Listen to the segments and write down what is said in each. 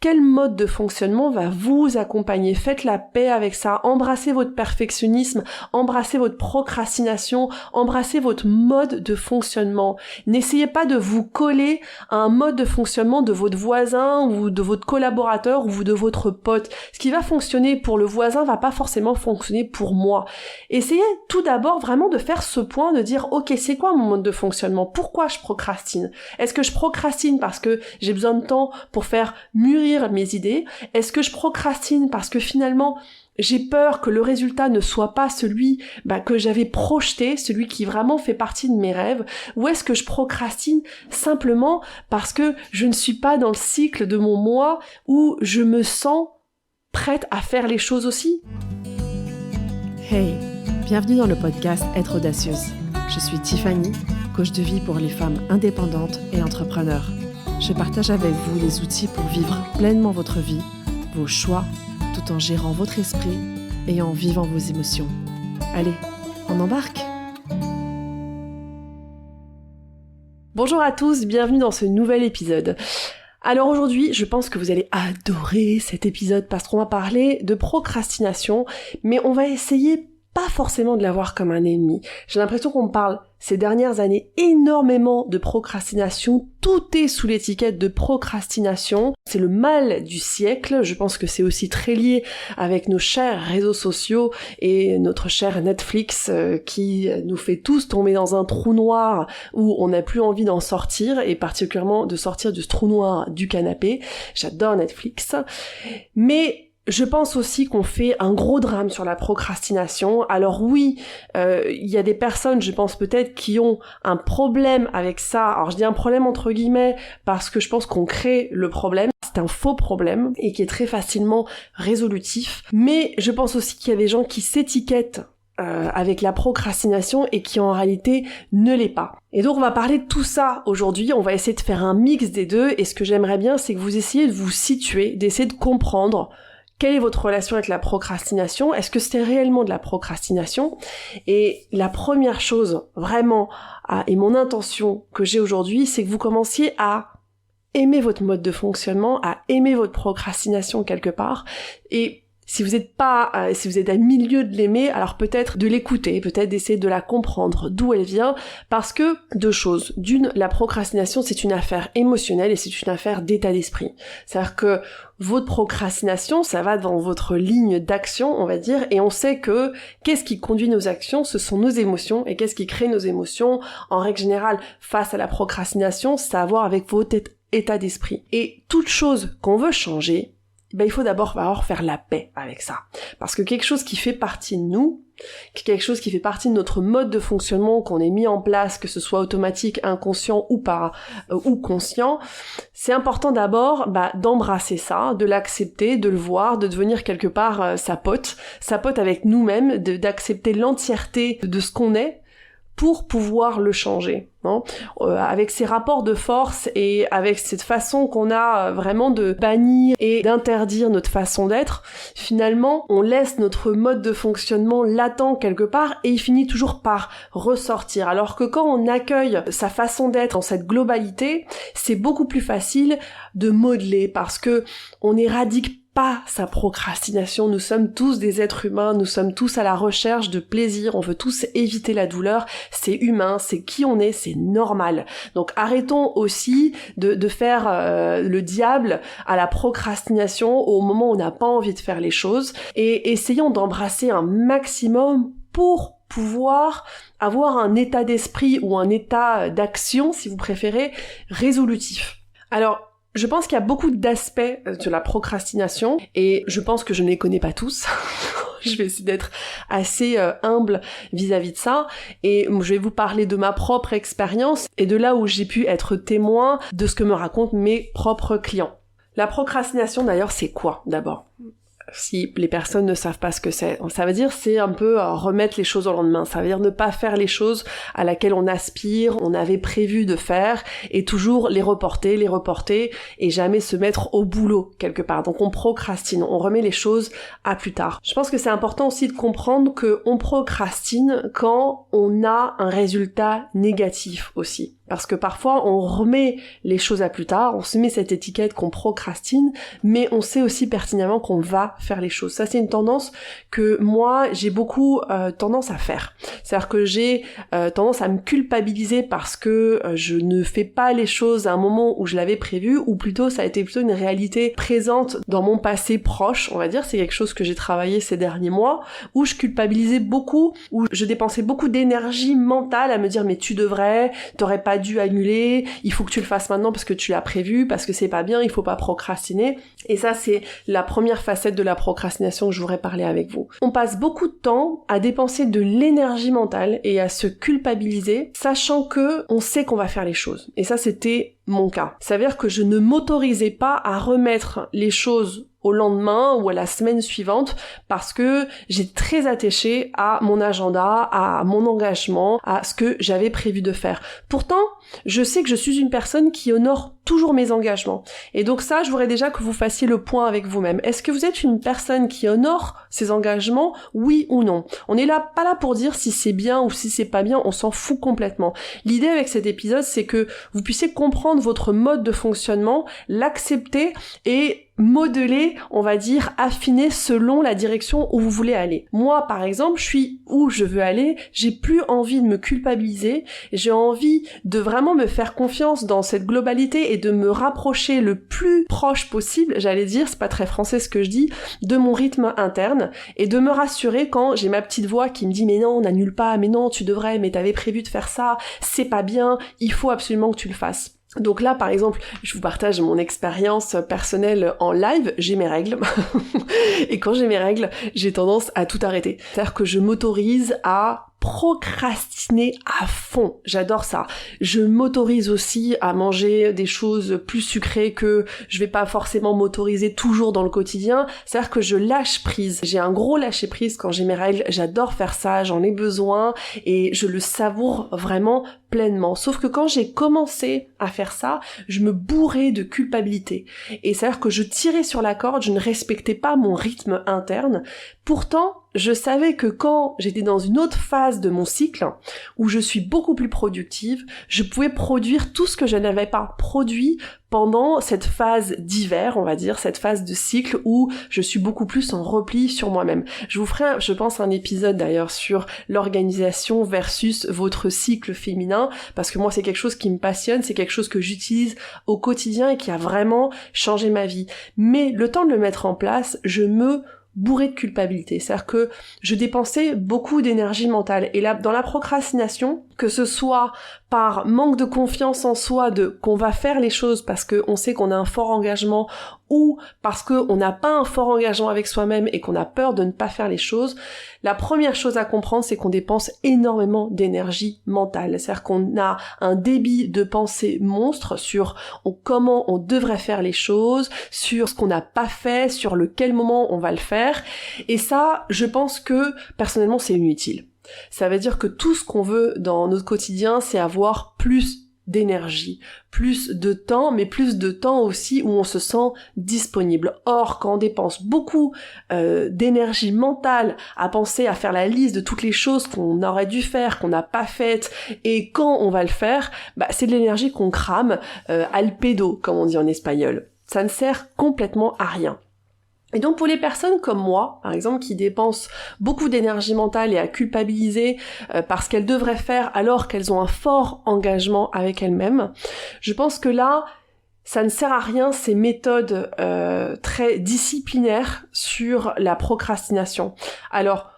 quel mode de fonctionnement va vous accompagner. Faites la paix avec ça, embrassez votre perfectionnisme, embrassez votre procrastination, embrassez votre mode de fonctionnement. N'essayez pas de vous coller à un mode de fonctionnement de votre voisin ou de votre collaborateur ou de votre pote. Ce qui va fonctionner pour le voisin va pas forcément fonctionner pour moi. Essayez tout d'abord vraiment de faire ce point, de dire ok, c'est quoi mon mode de fonctionnement? Pourquoi je procrastine? Est-ce que je procrastine parce que j'ai besoin de temps pour faire mûrir mes idées? Est-ce que je procrastine parce que finalement j'ai peur que le résultat ne soit pas celui que j'avais projeté, celui qui vraiment fait partie de mes rêves? Ou est-ce que je procrastine simplement parce que je ne suis pas dans le cycle de mon moi où je me sens prête à faire les choses aussi? Hey, bienvenue dans le podcast Être audacieuse. Je suis Tiffany, coach de vie pour les femmes indépendantes et entrepreneurs. Je partage avec vous les outils pour vivre pleinement votre vie, vos choix, tout en gérant votre esprit et en vivant vos émotions. Allez, on embarque! Bonjour à tous, bienvenue dans ce nouvel épisode. Alors aujourd'hui, je pense que vous allez adorer cet épisode parce qu'on va parler de procrastination, mais on va essayer pas forcément de la voir comme un ennemi. J'ai l'impression qu'on me parle ces dernières années énormément de procrastination. Tout est sous l'étiquette de procrastination. C'est le mal du siècle. Je pense que c'est aussi très lié avec nos chers réseaux sociaux et notre cher Netflix qui nous fait tous tomber dans un trou noir où on n'a plus envie d'en sortir et particulièrement de sortir de ce trou noir du canapé. J'adore Netflix. Mais je pense aussi qu'on fait un gros drame sur la procrastination. Alors oui, il y a des personnes, je pense peut-être, qui ont un problème avec ça. Alors je dis un problème entre guillemets parce que je pense qu'on crée le problème. C'est un faux problème et qui est très facilement résolutif. Mais je pense aussi qu'il y a des gens qui s'étiquettent avec la procrastination et qui en réalité ne l'est pas. Et donc on va parler de tout ça aujourd'hui, on va essayer de faire un mix des deux et ce que j'aimerais bien c'est que vous essayiez de vous situer, d'essayer de comprendre quelle est votre relation avec la procrastination? Est-ce que c'est réellement de la procrastination? Et la première chose, vraiment, et mon intention que j'ai aujourd'hui, c'est que vous commenciez à aimer votre mode de fonctionnement, à aimer votre procrastination quelque part, et si vous êtes à milieu de l'aimer, alors peut-être de l'écouter, peut-être d'essayer de la comprendre, d'où elle vient, parce que deux choses. D'une, la procrastination, c'est une affaire émotionnelle et c'est une affaire d'état d'esprit. C'est-à-dire que votre procrastination, ça va dans votre ligne d'action, on va dire, et on sait que qu'est-ce qui conduit nos actions, ce sont nos émotions, et qu'est-ce qui crée nos émotions, en règle générale, face à la procrastination, ça a à voir avec votre état d'esprit. Et toute chose qu'on veut changer, il faut d'abord faire la paix avec ça. Parce que quelque chose qui fait partie de nous, quelque chose qui fait partie de notre mode de fonctionnement qu'on ait mis en place, que ce soit automatique, inconscient ou conscient, c'est important d'abord d'embrasser ça, de l'accepter, de le voir, de devenir quelque part sa pote avec nous-mêmes, d'accepter l'entièreté de ce qu'on est, pour pouvoir le changer, non? Avec ces rapports de force et avec cette façon qu'on a vraiment de bannir et d'interdire notre façon d'être, finalement, on laisse notre mode de fonctionnement latent quelque part et il finit toujours par ressortir. Alors que quand on accueille sa façon d'être dans cette globalité, c'est beaucoup plus facile de modeler parce que on n'éradique pas sa procrastination. Nous sommes tous des êtres humains, nous sommes tous à la recherche de plaisir, on veut tous éviter la douleur, c'est humain, c'est qui on est, c'est normal. Donc arrêtons aussi de faire le diable à la procrastination au moment où on n'a pas envie de faire les choses et essayons d'embrasser un maximum pour pouvoir avoir un état d'esprit ou un état d'action, si vous préférez, résolutif. Alors, je pense qu'il y a beaucoup d'aspects de la procrastination et je pense que je ne les connais pas tous. Je vais essayer d'être assez humble vis-à-vis de ça et je vais vous parler de ma propre expérience et de là où j'ai pu être témoin de ce que me racontent mes propres clients. La procrastination d'ailleurs, c'est quoi d'abord ? Si les personnes ne savent pas ce que c'est, ça veut dire c'est un peu remettre les choses au lendemain, ça veut dire ne pas faire les choses à laquelle on aspire, on avait prévu de faire et toujours les reporter et jamais se mettre au boulot quelque part. Donc on procrastine, on remet les choses à plus tard. Je pense que c'est important aussi de comprendre que on procrastine quand on a un résultat négatif aussi. Parce que parfois, on remet les choses à plus tard, on se met cette étiquette qu'on procrastine, mais on sait aussi pertinemment qu'on va faire les choses. Ça, c'est une tendance que moi, j'ai beaucoup tendance à faire. C'est-à-dire que j'ai tendance à me culpabiliser parce que je ne fais pas les choses à un moment où je l'avais prévu, ou plutôt, ça a été plutôt une réalité présente dans mon passé proche, on va dire. C'est quelque chose que j'ai travaillé ces derniers mois, où je culpabilisais beaucoup, où je dépensais beaucoup d'énergie mentale à me dire « mais tu devrais, t'aurais pas dû annuler, il faut que tu le fasses maintenant parce que tu l'as prévu, parce que c'est pas bien, il faut pas procrastiner. » Et ça, c'est la première facette de la procrastination que je voudrais parler avec vous. On passe beaucoup de temps à dépenser de l'énergie mentale et à se culpabiliser, sachant que on sait qu'on va faire les choses. Et ça, c'était mon cas. Ça veut dire que je ne m'autorisais pas à remettre les choses au lendemain ou à la semaine suivante parce que j'ai très attaché à mon agenda, à mon engagement, à ce que j'avais prévu de faire. Pourtant, je sais que je suis une personne qui honore toujours mes engagements. Et donc ça, je voudrais déjà que vous fassiez le point avec vous-même. Est-ce que vous êtes une personne qui honore ses engagements, oui ou non? On n'est pas là pour dire si c'est bien ou si c'est pas bien, on s'en fout complètement. L'idée avec cet épisode, c'est que vous puissiez comprendre votre mode de fonctionnement, l'accepter et modeler, on va dire, affiner selon la direction où vous voulez aller. Moi, par exemple, je suis où je veux aller, j'ai plus envie de me culpabiliser, j'ai envie de vraiment me faire confiance dans cette globalité et de me rapprocher le plus proche possible, j'allais dire, c'est pas très français ce que je dis, de mon rythme interne et de me rassurer quand j'ai ma petite voix qui me dit « mais non, n'annule pas, mais non, tu devrais, mais t'avais prévu de faire ça, c'est pas bien, il faut absolument que tu le fasses ». Donc là, par exemple, je vous partage mon expérience personnelle en live, j'ai mes règles. Et quand j'ai mes règles, j'ai tendance à tout arrêter. C'est-à-dire que je m'autorise à procrastiner à fond. J'adore ça. Je m'autorise aussi à manger des choses plus sucrées que je vais pas forcément m'autoriser toujours dans le quotidien. C'est-à-dire que je lâche prise. J'ai un gros lâcher prise quand j'ai mes règles. J'adore faire ça, j'en ai besoin et je le savoure vraiment pleinement. Sauf que quand j'ai commencé à faire ça, je me bourrais de culpabilité. Et c'est-à-dire que je tirais sur la corde, je ne respectais pas mon rythme interne. Pourtant, je savais que quand j'étais dans une autre phase de mon cycle, où je suis beaucoup plus productive, je pouvais produire tout ce que je n'avais pas produit pendant cette phase d'hiver, on va dire, cette phase de cycle où je suis beaucoup plus en repli sur moi-même. Je vous ferai, je pense, un épisode d'ailleurs sur l'organisation versus votre cycle féminin, parce que moi c'est quelque chose qui me passionne, c'est quelque chose que j'utilise au quotidien et qui a vraiment changé ma vie. Mais le temps de le mettre en place, je me bourré de culpabilité. C'est-à-dire que je dépensais beaucoup d'énergie mentale. Et là, dans la procrastination, que ce soit par manque de confiance en soi, qu'on va faire les choses parce qu'on sait qu'on a un fort engagement, ou parce qu'on n'a pas un fort engagement avec soi-même et qu'on a peur de ne pas faire les choses, la première chose à comprendre, c'est qu'on dépense énormément d'énergie mentale. C'est-à-dire qu'on a un débit de pensée monstre sur comment on devrait faire les choses, sur ce qu'on n'a pas fait, sur quel moment on va le faire. Et ça, je pense que, personnellement, c'est inutile. Ça veut dire que tout ce qu'on veut dans notre quotidien, c'est avoir plus d'énergie, plus de temps, mais plus de temps aussi où on se sent disponible. Or, quand on dépense beaucoup d'énergie mentale à penser à faire la liste de toutes les choses qu'on aurait dû faire, qu'on n'a pas faites, et quand on va le faire, c'est de l'énergie qu'on crame al pedo, comme on dit en espagnol. Ça ne sert complètement à rien. Et donc pour les personnes comme moi, par exemple, qui dépensent beaucoup d'énergie mentale et à culpabiliser parce qu'elles devraient faire alors qu'elles ont un fort engagement avec elles-mêmes, je pense que là, ça ne sert à rien ces méthodes très disciplinaires sur la procrastination. Alors,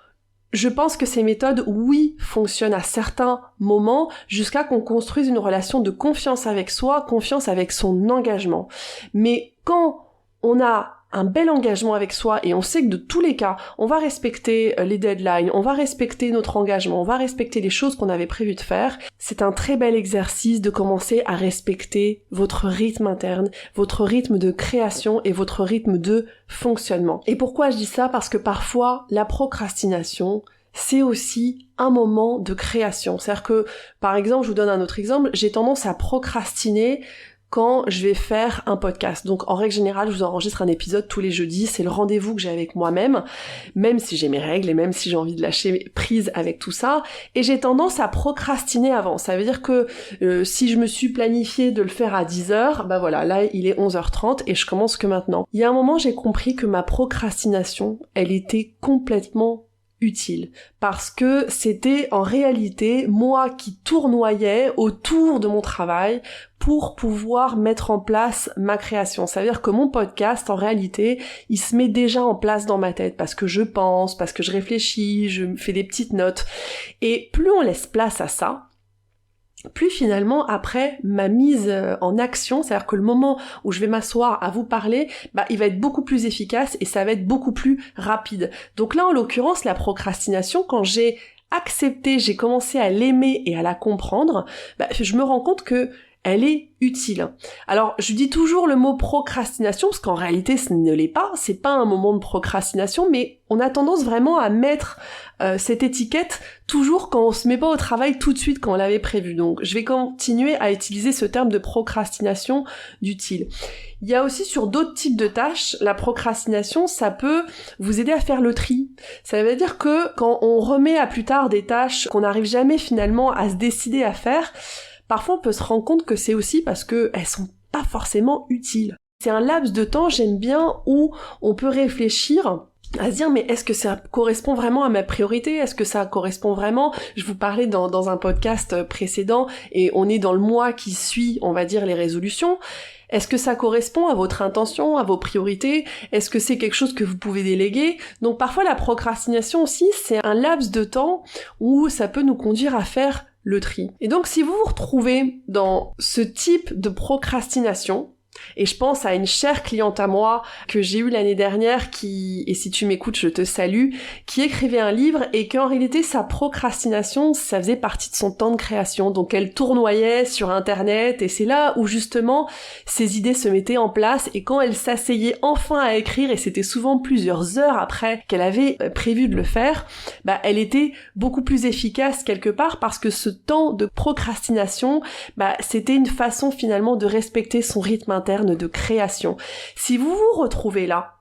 je pense que ces méthodes, oui, fonctionnent à certains moments jusqu'à qu'on construise une relation de confiance avec soi, confiance avec son engagement. Mais quand on a un bel engagement avec soi et on sait que de tous les cas, on va respecter les deadlines, on va respecter notre engagement, on va respecter les choses qu'on avait prévu de faire, c'est un très bel exercice de commencer à respecter votre rythme interne, votre rythme de création et votre rythme de fonctionnement. Et pourquoi je dis ça? Parce que parfois, la procrastination, c'est aussi un moment de création. C'est-à-dire que, par exemple, je vous donne un autre exemple, j'ai tendance à procrastiner quand je vais faire un podcast. Donc en règle générale, je vous enregistre un épisode tous les jeudis, c'est le rendez-vous que j'ai avec moi-même, même si j'ai mes règles et même si j'ai envie de lâcher prise avec tout ça, et j'ai tendance à procrastiner avant. Ça veut dire que si je me suis planifié de le faire à 10h, bah voilà, là il est 11h30 et je commence que maintenant. Il y a un moment, j'ai compris que ma procrastination, elle était complètement utile, parce que c'était en réalité moi qui tournoyais autour de mon travail pour pouvoir mettre en place ma création. Ça veut dire que mon podcast, en réalité, il se met déjà en place dans ma tête, parce que je pense, parce que je réfléchis, je fais des petites notes, et plus on laisse place à ça, plus finalement après ma mise en action, c'est-à-dire que le moment où je vais m'asseoir à vous parler, bah il va être beaucoup plus efficace et ça va être beaucoup plus rapide. Donc là en l'occurrence la procrastination, quand j'ai accepté, j'ai commencé à l'aimer et à la comprendre, bah je me rends compte que elle est utile. Alors, je dis toujours le mot procrastination, parce qu'en réalité, ce ne l'est pas. C'est pas un moment de procrastination, mais on a tendance vraiment à mettre cette étiquette toujours quand on se met pas au travail tout de suite quand on l'avait prévu. Donc, je vais continuer à utiliser ce terme de procrastination d'utile. Il y a aussi sur d'autres types de tâches, la procrastination, ça peut vous aider à faire le tri. Ça veut dire que quand on remet à plus tard des tâches qu'on n'arrive jamais finalement à se décider à faire, parfois on peut se rendre compte que c'est aussi parce que elles sont pas forcément utiles. C'est un laps de temps, j'aime bien, où on peut réfléchir à se dire mais est-ce que ça correspond vraiment à ma priorité? Est-ce que ça correspond vraiment? Je vous parlais dans un podcast précédent et on est dans le mois qui suit, on va dire, les résolutions. Est-ce que ça correspond à votre intention, à vos priorités? Est-ce que c'est quelque chose que vous pouvez déléguer? Donc parfois la procrastination aussi, c'est un laps de temps où ça peut nous conduire à faire le tri. Et donc si vous vous retrouvez dans ce type de procrastination, et je pense à une chère cliente à moi que j'ai eue l'année dernière qui, et si tu m'écoutes, je te salue, qui écrivait un livre et qu'en réalité sa procrastination, ça faisait partie de son temps de création. Donc elle tournoyait sur internet et c'est là où justement ses idées se mettaient en place et quand elle s'asseyait enfin à écrire, et c'était souvent plusieurs heures après qu'elle avait prévu de le faire, bah elle était beaucoup plus efficace quelque part parce que ce temps de procrastination, bah c'était une façon finalement de respecter son rythme interne de création. Si vous vous retrouvez là,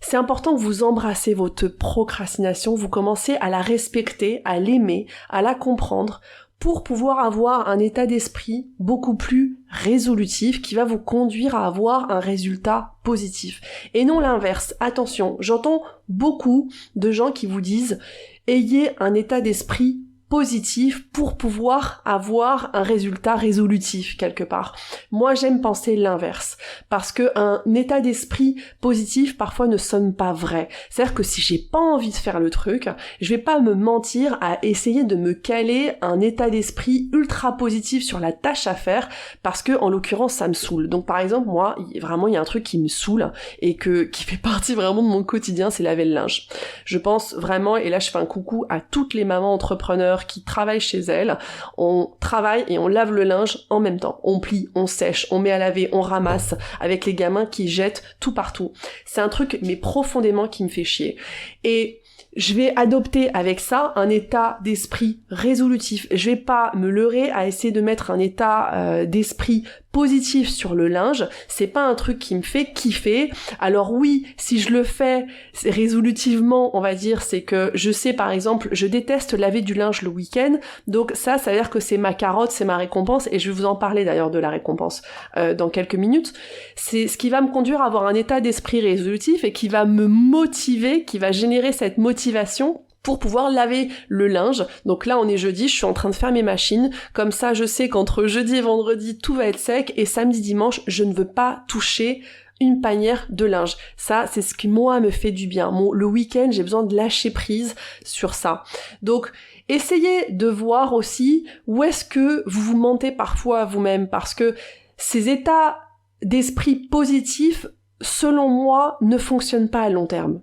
c'est important que vous embrassez votre procrastination, vous commencez à la respecter, à l'aimer, à la comprendre, pour pouvoir avoir un état d'esprit beaucoup plus résolutif qui va vous conduire à avoir un résultat positif. Et non l'inverse. Attention, j'entends beaucoup de gens qui vous disent « Ayez un état d'esprit positif pour pouvoir avoir un résultat résolutif quelque part. » Moi, j'aime penser l'inverse, parce que un état d'esprit positif parfois ne sonne pas vrai. C'est-à-dire que si j'ai pas envie de faire le truc, je vais pas me mentir à essayer de me caler un état d'esprit ultra positif sur la tâche à faire, parce que en l'occurrence, ça me saoule. Donc par exemple, moi, vraiment, il y a un truc qui me saoule et qui fait partie vraiment de mon quotidien, c'est laver le linge. Je pense vraiment, et là je fais un coucou à toutes les mamans entrepreneurs qui travaillent chez elles, on travaille et on lave le linge en même temps. On plie, on sèche, on met à laver, on ramasse, avec les gamins qui jettent tout partout. C'est un truc, mais profondément, qui me fait chier. Et je vais adopter avec ça un état d'esprit résolutif. Je vais pas me leurrer à essayer de mettre un état d'esprit positif sur le linge. C'est pas un truc qui me fait kiffer. Alors oui, si je le fais résolutivement, on va dire, c'est que je sais, par exemple, je déteste laver du linge le week-end. Donc ça veut dire que c'est ma carotte, c'est ma récompense. Et je vais vous en parler d'ailleurs de la récompense dans quelques minutes. C'est ce qui va me conduire à avoir un état d'esprit résolutif et qui va me motiver, qui va générer cette motivation pour pouvoir laver le linge. Donc là, on est jeudi, je suis en train de faire mes machines. Comme ça, je sais qu'entre jeudi et vendredi, tout va être sec. Et samedi, dimanche, je ne veux pas toucher une panière de linge. Ça, c'est ce qui, moi, me fait du bien. Le week-end, j'ai besoin de lâcher prise sur ça. Donc, essayez de voir aussi où est-ce que vous vous mentez parfois à vous-même. Parce que ces états d'esprit positifs, selon moi, ne fonctionnent pas à long terme.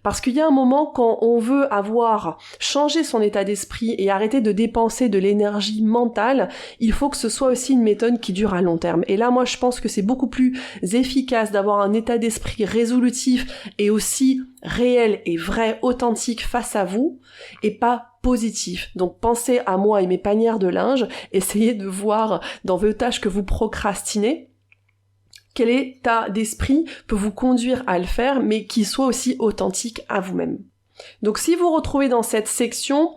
Parce qu'il y a un moment quand on veut changer son état d'esprit et arrêter de dépenser de l'énergie mentale, il faut que ce soit aussi une méthode qui dure à long terme. Et là, moi, je pense que c'est beaucoup plus efficace d'avoir un état d'esprit résolutif et aussi réel et vrai, authentique face à vous, et pas positif. Donc pensez à moi et mes panières de linge, essayez de voir dans vos tâches que vous procrastinez, quel état d'esprit peut vous conduire à le faire, mais qui soit aussi authentique à vous-même. Donc si vous retrouvez dans cette section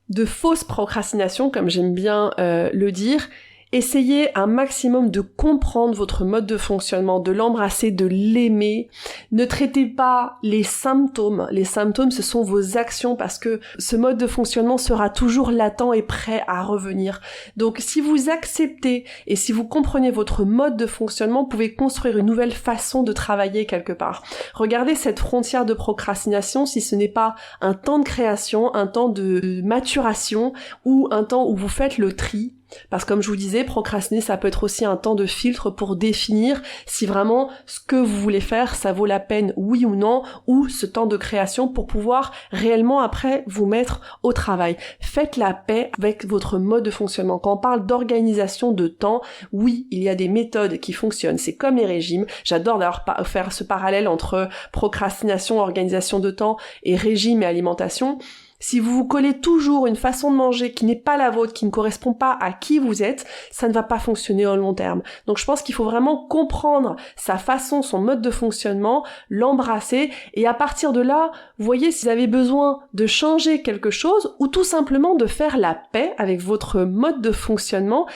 de fausse procrastination, comme j'aime bien le dire, essayez un maximum de comprendre votre mode de fonctionnement, de l'embrasser, de l'aimer. Ne traitez pas les symptômes. Les symptômes, ce sont vos actions parce que ce mode de fonctionnement sera toujours latent et prêt à revenir. Donc, si vous acceptez et si vous comprenez votre mode de fonctionnement, vous pouvez construire une nouvelle façon de travailler quelque part. Regardez cette frontière de procrastination si ce n'est pas un temps de création, un temps de maturation ou un temps où vous faites le tri. Parce que comme je vous disais, procrastiner, ça peut être aussi un temps de filtre pour définir si vraiment ce que vous voulez faire, ça vaut la peine, oui ou non, ou ce temps de création pour pouvoir réellement après vous mettre au travail. Faites la paix avec votre mode de fonctionnement. Quand on parle d'organisation de temps, oui, il y a des méthodes qui fonctionnent. C'est comme les régimes. J'adore d'ailleurs faire ce parallèle entre procrastination, organisation de temps et régime et alimentation. Si vous vous collez toujours une façon de manger qui n'est pas la vôtre, qui ne correspond pas à qui vous êtes, ça ne va pas fonctionner au long terme. Donc je pense qu'il faut vraiment comprendre sa façon, son mode de fonctionnement, l'embrasser et à partir de là, voyez si vous avez besoin de changer quelque chose ou tout simplement de faire la paix avec votre mode de fonctionnement.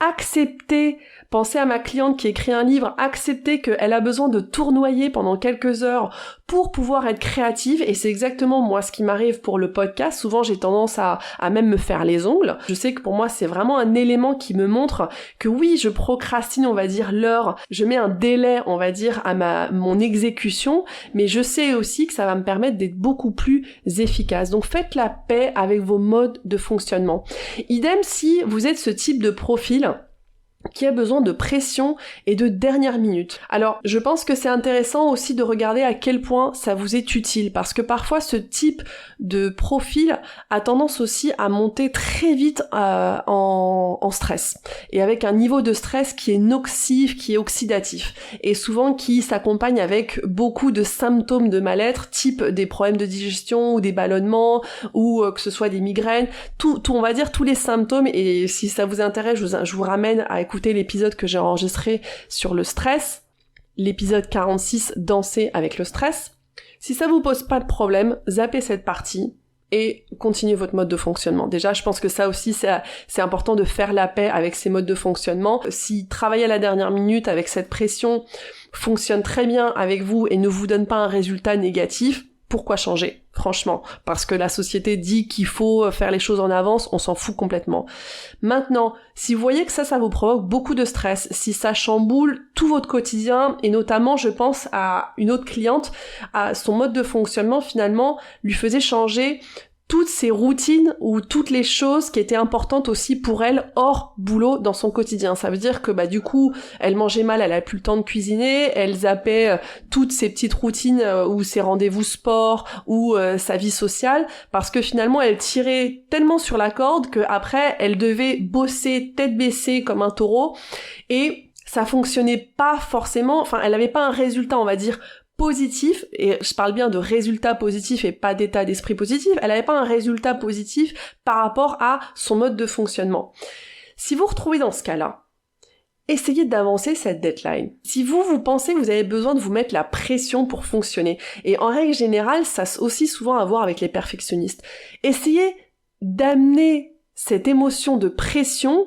Acceptez, pensez à ma cliente qui écrit un livre, acceptez qu'elle a besoin de tournoyer pendant quelques heures pour pouvoir être créative et c'est exactement moi ce qui m'arrive pour le podcast. Souvent j'ai tendance à même me faire les ongles. Je sais que pour moi c'est vraiment un élément qui me montre que oui, je procrastine, on va dire l'heure, je mets un délai, on va dire à mon exécution, mais je sais aussi que ça va me permettre d'être beaucoup plus efficace. Donc faites la paix avec vos modes de fonctionnement. Idem si vous êtes ce type de profil qui a besoin de pression et de dernière minute. Alors, je pense que c'est intéressant aussi de regarder à quel point ça vous est utile, parce que parfois ce type de profil a tendance aussi à monter très vite en stress, et avec un niveau de stress qui est nocif, qui est oxydatif, et souvent qui s'accompagne avec beaucoup de symptômes de mal-être, type des problèmes de digestion, ou des ballonnements, ou que ce soit des migraines, tout, on va dire tous les symptômes, et si ça vous intéresse, je vous ramène à écouter l'épisode que j'ai enregistré sur le stress, l'épisode 46, Danser avec le stress. Si ça vous pose pas de problème, zappez cette partie et continuez votre mode de fonctionnement. Déjà, je pense que ça aussi, c'est important de faire la paix avec ces modes de fonctionnement. Si travailler à la dernière minute avec cette pression fonctionne très bien avec vous et ne vous donne pas un résultat négatif, pourquoi changer, franchement? Parce que la société dit qu'il faut faire les choses en avance, on s'en fout complètement. Maintenant, si vous voyez que ça vous provoque beaucoup de stress, si ça chamboule tout votre quotidien, et notamment, je pense à une autre cliente, à son mode de fonctionnement, finalement, lui faisait changer toutes ces routines ou toutes les choses qui étaient importantes aussi pour elle hors boulot dans son quotidien. Ça veut dire que du coup, elle mangeait mal, elle a plus le temps de cuisiner, elle zappait toutes ces petites routines ou ses rendez-vous sport ou sa vie sociale parce que finalement, elle tirait tellement sur la corde que après, elle devait bosser tête baissée comme un taureau et ça fonctionnait pas forcément, enfin, elle avait pas un résultat, on va dire, positif, et je parle bien de résultat positif et pas d'état d'esprit positif, elle n'avait pas un résultat positif par rapport à son mode de fonctionnement. Si vous vous retrouvez dans ce cas-là, essayez d'avancer cette deadline. Si vous pensez que vous avez besoin de vous mettre la pression pour fonctionner, et en règle générale, ça a aussi souvent à voir avec les perfectionnistes, essayez d'amener cette émotion de pression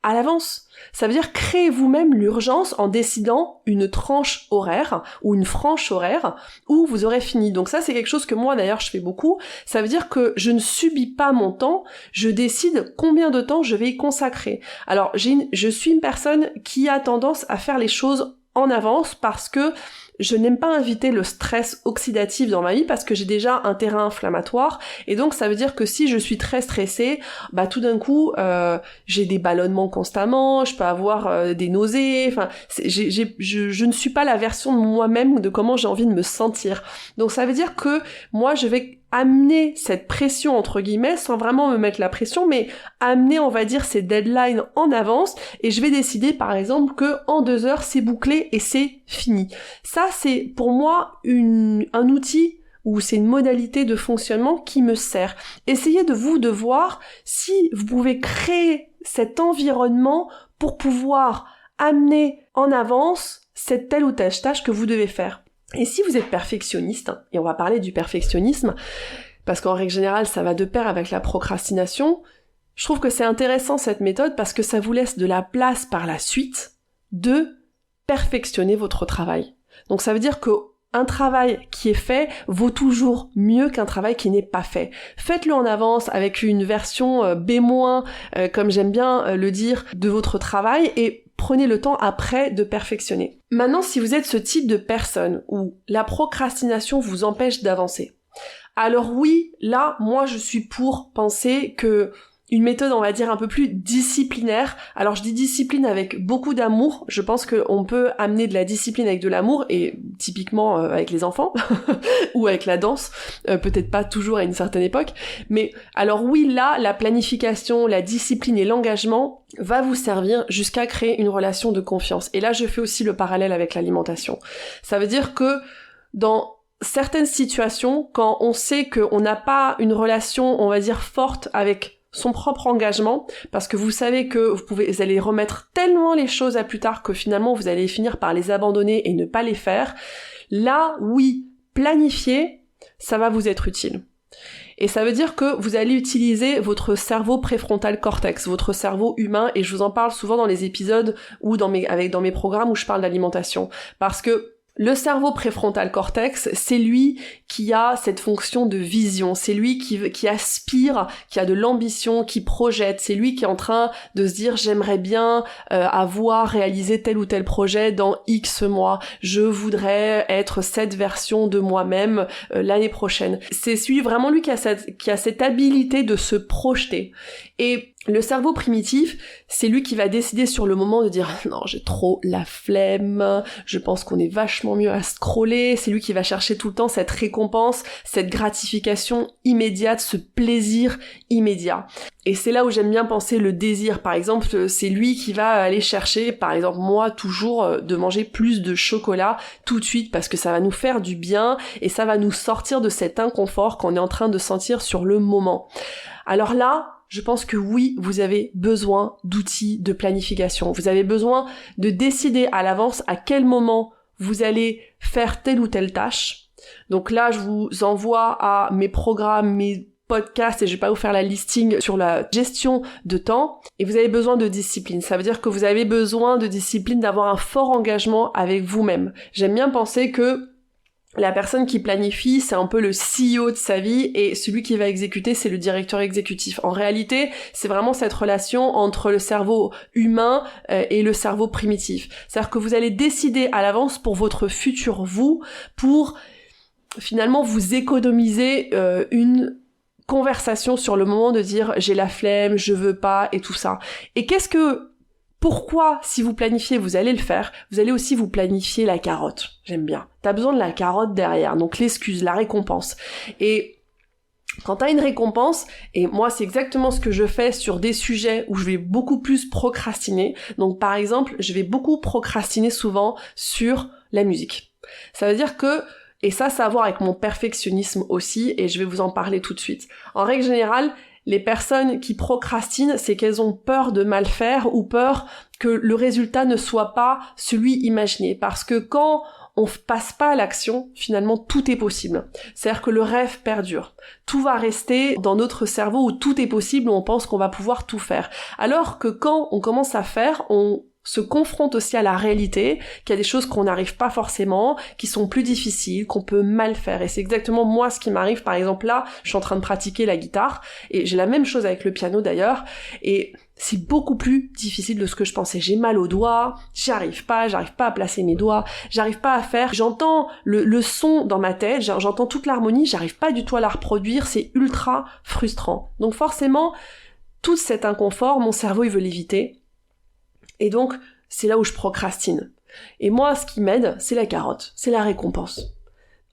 à l'avance. Ça veut dire créer vous-même l'urgence en décidant une tranche horaire ou une frange horaire où vous aurez fini. Donc ça, c'est quelque chose que moi d'ailleurs je fais beaucoup. Ça veut dire que je ne subis pas mon temps, je décide combien de temps je vais y consacrer. Alors je suis une personne qui a tendance à faire les choses en avance parce que je n'aime pas inviter le stress oxydatif dans ma vie parce que j'ai déjà un terrain inflammatoire et donc ça veut dire que si je suis très stressée, tout d'un coup j'ai des ballonnements constamment, je peux avoir des nausées, enfin je ne suis pas la version de moi-même de comment j'ai envie de me sentir. Donc ça veut dire que moi je vais amener cette pression entre guillemets sans vraiment me mettre la pression mais amener on va dire ces deadlines en avance et je vais décider par exemple que en 2 heures c'est bouclé et c'est fini. Ça c'est pour moi un outil ou c'est une modalité de fonctionnement qui me sert. Essayez de voir si vous pouvez créer cet environnement pour pouvoir amener en avance cette telle ou telle tâche que vous devez faire. Et si vous êtes perfectionniste, et on va parler du perfectionnisme, parce qu'en règle générale, ça va de pair avec la procrastination, je trouve que c'est intéressant cette méthode parce que ça vous laisse de la place par la suite de perfectionner votre travail. Donc ça veut dire que un travail qui est fait vaut toujours mieux qu'un travail qui n'est pas fait. Faites-le en avance avec une version B-, comme j'aime bien le dire, de votre travail et prenez le temps après de perfectionner. Maintenant, si vous êtes ce type de personne où la procrastination vous empêche d'avancer, alors oui, là, moi je suis pour penser que une méthode, on va dire, un peu plus disciplinaire. Alors je dis discipline avec beaucoup d'amour, je pense qu'on peut amener de la discipline avec de l'amour, et typiquement avec les enfants, ou avec la danse, peut-être pas toujours à une certaine époque, mais alors oui, là, la planification, la discipline et l'engagement va vous servir jusqu'à créer une relation de confiance. Et là, je fais aussi le parallèle avec l'alimentation. Ça veut dire que dans certaines situations, quand on sait qu'on n'a pas une relation, on va dire, forte avec son propre engagement, parce que vous savez que vous allez remettre tellement les choses à plus tard que finalement vous allez finir par les abandonner et ne pas les faire, là, oui, planifier, ça va vous être utile. Et ça veut dire que vous allez utiliser votre cerveau préfrontal cortex, votre cerveau humain, et je vous en parle souvent dans les épisodes ou dans mes programmes où je parle d'alimentation, parce que le cerveau préfrontal cortex, c'est lui qui a cette fonction de vision, c'est lui qui aspire, qui a de l'ambition, qui projette, c'est lui qui est en train de se dire j'aimerais bien avoir réalisé tel ou tel projet dans X mois, je voudrais être cette version de moi-même l'année prochaine. C'est vraiment lui qui a cette habilité de se projeter. Et le cerveau primitif, c'est lui qui va décider sur le moment de dire « Non, j'ai trop la flemme, je pense qu'on est vachement mieux à scroller », c'est lui qui va chercher tout le temps cette récompense, cette gratification immédiate, ce plaisir immédiat. Et c'est là où j'aime bien penser le désir. Par exemple, c'est lui qui va aller chercher, par exemple moi toujours, de manger plus de chocolat tout de suite parce que ça va nous faire du bien et ça va nous sortir de cet inconfort qu'on est en train de sentir sur le moment. Alors là, je pense que oui, vous avez besoin d'outils de planification. Vous avez besoin de décider à l'avance à quel moment vous allez faire telle ou telle tâche. Donc là, je vous envoie à mes programmes, mes podcasts, et je vais pas vous faire la listing sur la gestion de temps. Et vous avez besoin de discipline. Ça veut dire que vous avez besoin de discipline, d'avoir un fort engagement avec vous-même. J'aime bien penser que la personne qui planifie, c'est un peu le CEO de sa vie et celui qui va exécuter, c'est le directeur exécutif. En réalité, c'est vraiment cette relation entre le cerveau humain et le cerveau primitif. C'est-à-dire que vous allez décider à l'avance pour votre futur vous, pour finalement vous économiser une conversation sur le moment de dire j'ai la flemme, je veux pas et tout ça. Et pourquoi, si vous planifiez, vous allez le faire, vous allez aussi vous planifier la carotte. J'aime bien. T'as besoin de la carotte derrière, donc l'excuse, la récompense. Et quand t'as une récompense, et moi c'est exactement ce que je fais sur des sujets où je vais beaucoup plus procrastiner. Donc par exemple, je vais beaucoup procrastiner souvent sur la musique. Ça veut dire que, et ça a à voir avec mon perfectionnisme aussi, et je vais vous en parler tout de suite. En règle générale, les personnes qui procrastinent, c'est qu'elles ont peur de mal faire ou peur que le résultat ne soit pas celui imaginé. Parce que quand on passe pas à l'action, finalement, tout est possible. C'est-à-dire que le rêve perdure. Tout va rester dans notre cerveau où tout est possible, où on pense qu'on va pouvoir tout faire. Alors que quand on commence à faire, on se confronte aussi à la réalité, qu'il y a des choses qu'on n'arrive pas forcément, qui sont plus difficiles, qu'on peut mal faire. Et c'est exactement moi ce qui m'arrive. Par exemple, là, je suis en train de pratiquer la guitare, et j'ai la même chose avec le piano d'ailleurs, et c'est beaucoup plus difficile de ce que je pensais. J'ai mal aux doigts, j'arrive pas à placer mes doigts, j'arrive pas à faire, j'entends le son dans ma tête, j'entends toute l'harmonie, j'arrive pas du tout à la reproduire, c'est ultra frustrant. Donc forcément, tout cet inconfort, mon cerveau il veut l'éviter, et donc, c'est là où je procrastine. Et moi, ce qui m'aide, c'est la carotte, c'est la récompense.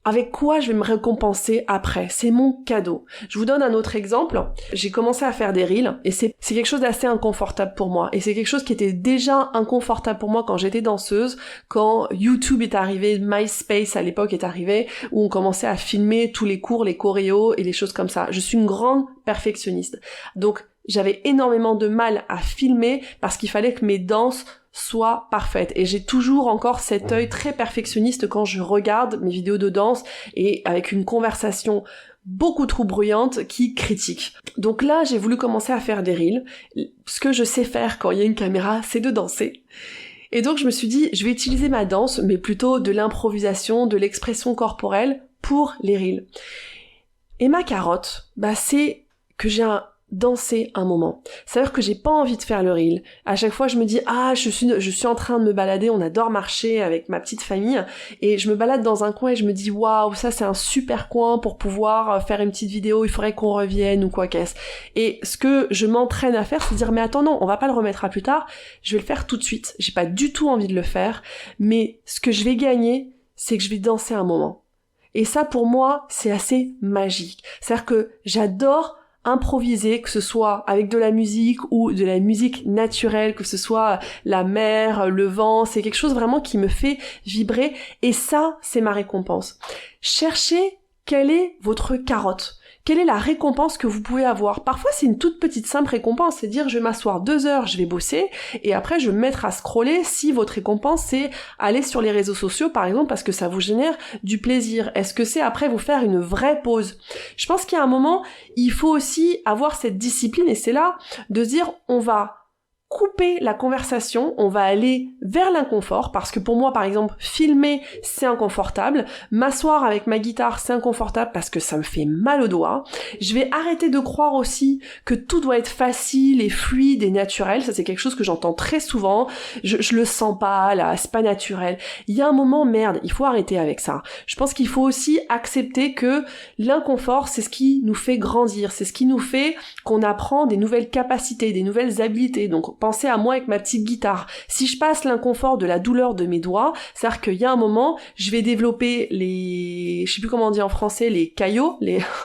Avec quoi je vais me récompenser après? C'est mon cadeau. Je vous donne un autre exemple. J'ai commencé à faire des reels, et c'est quelque chose d'assez inconfortable pour moi. Et c'est quelque chose qui était déjà inconfortable pour moi quand j'étais danseuse, quand YouTube est arrivé, MySpace à l'époque est arrivé, où on commençait à filmer tous les cours, les choréos et les choses comme ça. Je suis une grande perfectionniste. Donc, j'avais énormément de mal à filmer parce qu'il fallait que mes danses soit parfaite. Et j'ai toujours encore cet œil très perfectionniste quand je regarde mes vidéos de danse et avec une conversation beaucoup trop bruyante qui critique. Donc là, j'ai voulu commencer à faire des reels. Ce que je sais faire quand il y a une caméra, c'est de danser. Et donc je me suis dit, je vais utiliser ma danse, mais plutôt de l'improvisation, de l'expression corporelle pour les reels. Et ma carotte, c'est que j'ai dansé un moment. C'est-à-dire que j'ai pas envie de faire le reel. À chaque fois, je me dis, je suis en train de me balader, on adore marcher avec ma petite famille, et je me balade dans un coin et je me dis, waouh, ça c'est un super coin pour pouvoir faire une petite vidéo, il faudrait qu'on revienne ou quoi qu'est-ce. Et ce que je m'entraîne à faire, c'est de dire, mais attends, non, on va pas le remettre à plus tard, je vais le faire tout de suite. J'ai pas du tout envie de le faire, mais ce que je vais gagner, c'est que je vais danser un moment. Et ça, pour moi, c'est assez magique. C'est-à-dire que j'adore improviser, que ce soit avec de la musique ou de la musique naturelle, que ce soit la mer, le vent, c'est quelque chose vraiment qui me fait vibrer, et ça, c'est ma récompense. Cherchez quelle est votre carotte. Quelle est la récompense que vous pouvez avoir? Parfois, c'est une toute petite simple récompense, c'est dire je vais m'asseoir 2 heures, je vais bosser, et après je vais me mettre à scroller si votre récompense c'est aller sur les réseaux sociaux, par exemple, parce que ça vous génère du plaisir. Est-ce que c'est après vous faire une vraie pause? Je pense qu'il y a un moment, il faut aussi avoir cette discipline, et c'est là de se dire on va couper la conversation, on va aller vers l'inconfort, parce que pour moi, par exemple, filmer, c'est inconfortable, m'asseoir avec ma guitare, c'est inconfortable parce que ça me fait mal aux doigts. Je vais arrêter de croire aussi que tout doit être facile et fluide et naturel, ça c'est quelque chose que j'entends très souvent, je le sens pas, là, c'est pas naturel. Il y a un moment, merde, il faut arrêter avec ça. Je pense qu'il faut aussi accepter que l'inconfort, c'est ce qui nous fait grandir, c'est ce qui nous fait qu'on apprend des nouvelles capacités, des nouvelles habiletés, donc pensez à moi avec ma petite guitare. Si je passe l'inconfort de la douleur de mes doigts, c'est-à-dire qu'il y a un moment, je vais développer je sais plus comment on dit en français, les caillots,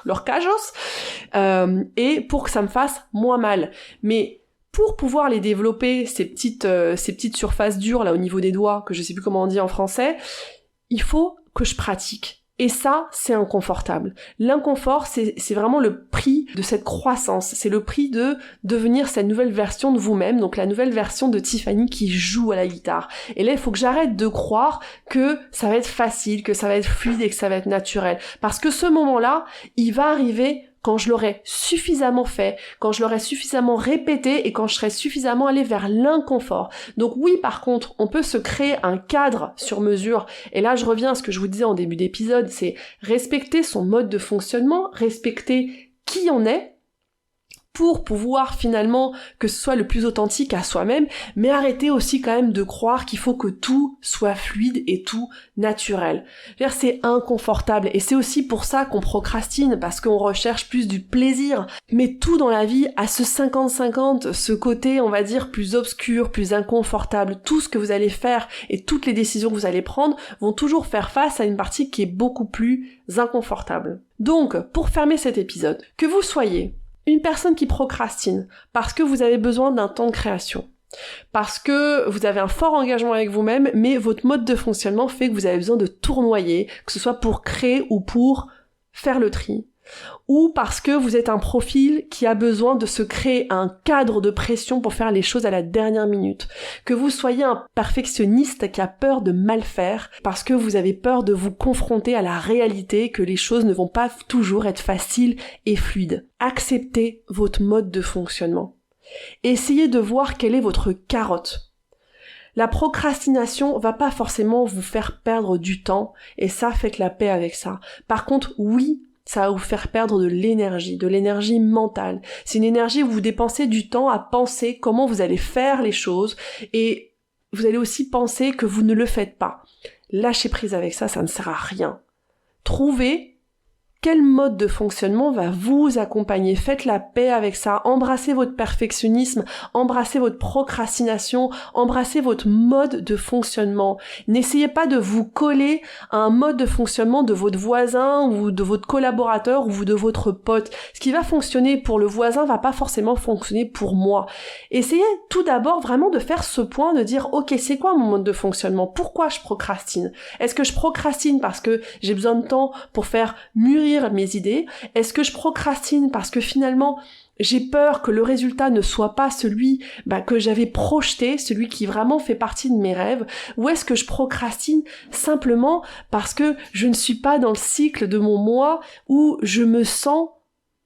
leurs cajos, et pour que ça me fasse moins mal. Mais pour pouvoir les développer, ces petites surfaces dures là au niveau des doigts, que je sais plus comment on dit en français, il faut que je pratique. Et ça, c'est inconfortable. L'inconfort, c'est vraiment le prix de cette croissance. C'est le prix de devenir cette nouvelle version de vous-même, donc la nouvelle version de Tiffany qui joue à la guitare. Et là, il faut que j'arrête de croire que ça va être facile, que ça va être fluide et que ça va être naturel. Parce que ce moment-là, il va arriver quand je l'aurai suffisamment fait, quand je l'aurai suffisamment répété et quand je serai suffisamment allé vers l'inconfort. Donc oui, par contre, on peut se créer un cadre sur mesure. Et là, je reviens à ce que je vous disais en début d'épisode, c'est respecter son mode de fonctionnement, respecter qui on est, pour pouvoir finalement que ce soit le plus authentique à soi-même, mais arrêter aussi quand même de croire qu'il faut que tout soit fluide et tout naturel. C'est inconfortable et c'est aussi pour ça qu'on procrastine, parce qu'on recherche plus du plaisir. Mais tout dans la vie a ce 50-50, ce côté on va dire plus obscur, plus inconfortable. Tout ce que vous allez faire et toutes les décisions que vous allez prendre vont toujours faire face à une partie qui est beaucoup plus inconfortable. Donc, pour fermer cet épisode, que vous soyez une personne qui procrastine parce que vous avez besoin d'un temps de création, parce que vous avez un fort engagement avec vous-même, mais votre mode de fonctionnement fait que vous avez besoin de tournoyer, que ce soit pour créer ou pour faire le tri, ou parce que vous êtes un profil qui a besoin de se créer un cadre de pression pour faire les choses à la dernière minute, que vous soyez un perfectionniste qui a peur de mal faire parce que vous avez peur de vous confronter à la réalité, que les choses ne vont pas toujours être faciles et fluides. Acceptez votre mode de fonctionnement. Essayez de voir quelle est votre carotte. La procrastination va pas forcément vous faire perdre du temps, et ça, faites la paix avec ça. Par contre, oui, ça va vous faire perdre de l'énergie mentale. C'est une énergie où vous dépensez du temps à penser comment vous allez faire les choses, et vous allez aussi penser que vous ne le faites pas. Lâchez prise avec ça, ça ne sert à rien. Trouvez quel mode de fonctionnement va vous accompagner. Faites la paix avec ça. Embrassez votre perfectionnisme, embrassez votre procrastination, embrassez votre mode de fonctionnement. N'essayez pas de vous coller à un mode de fonctionnement de votre voisin ou de votre collaborateur ou de votre pote. Ce qui va fonctionner pour le voisin va pas forcément fonctionner pour moi. Essayez tout d'abord vraiment de faire ce point, de dire ok, c'est quoi mon mode de fonctionnement? Pourquoi je procrastine? Est-ce que je procrastine parce que j'ai besoin de temps pour faire mûrir mes idées? Est-ce que je procrastine parce que finalement j'ai peur que le résultat ne soit pas celui que j'avais projeté, celui qui vraiment fait partie de mes rêves, ou est-ce que je procrastine simplement parce que je ne suis pas dans le cycle de mon moi où je me sens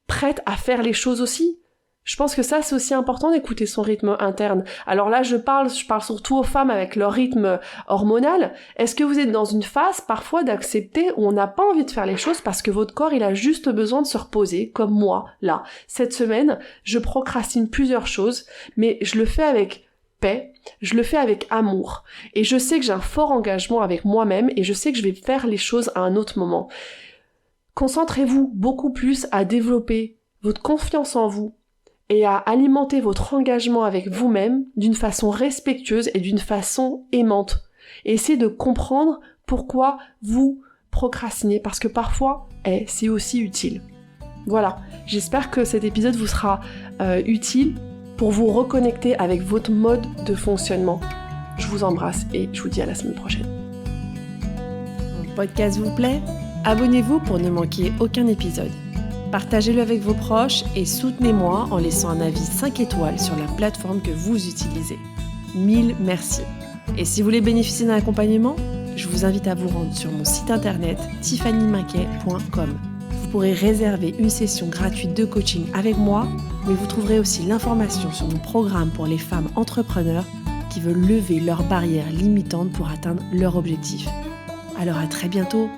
prête à faire les choses aussi? Je pense que ça, c'est aussi important d'écouter son rythme interne. Alors là, je parle surtout aux femmes avec leur rythme hormonal. Est-ce que vous êtes dans une phase parfois d'accepter où on n'a pas envie de faire les choses parce que votre corps, il a juste besoin de se reposer, comme moi, là. Cette semaine, je procrastine plusieurs choses, mais je le fais avec paix, je le fais avec amour. Et je sais que j'ai un fort engagement avec moi-même et je sais que je vais faire les choses à un autre moment. Concentrez-vous beaucoup plus à développer votre confiance en vous, et à alimenter votre engagement avec vous-même d'une façon respectueuse et d'une façon aimante. Et essayez de comprendre pourquoi vous procrastinez, parce que parfois, c'est aussi utile. Voilà, j'espère que cet épisode vous sera utile pour vous reconnecter avec votre mode de fonctionnement. Je vous embrasse et je vous dis à la semaine prochaine. Mon podcast vous plaît ? Abonnez-vous pour ne manquer aucun épisode. Partagez-le avec vos proches et soutenez-moi en laissant un avis 5 étoiles sur la plateforme que vous utilisez. 1000 merci. Et si vous voulez bénéficier d'un accompagnement, je vous invite à vous rendre sur mon site internet tiffanyminquet.com. Vous pourrez réserver une session gratuite de coaching avec moi, mais vous trouverez aussi l'information sur mon programme pour les femmes entrepreneurs qui veulent lever leurs barrières limitantes pour atteindre leur objectif. Alors à très bientôt.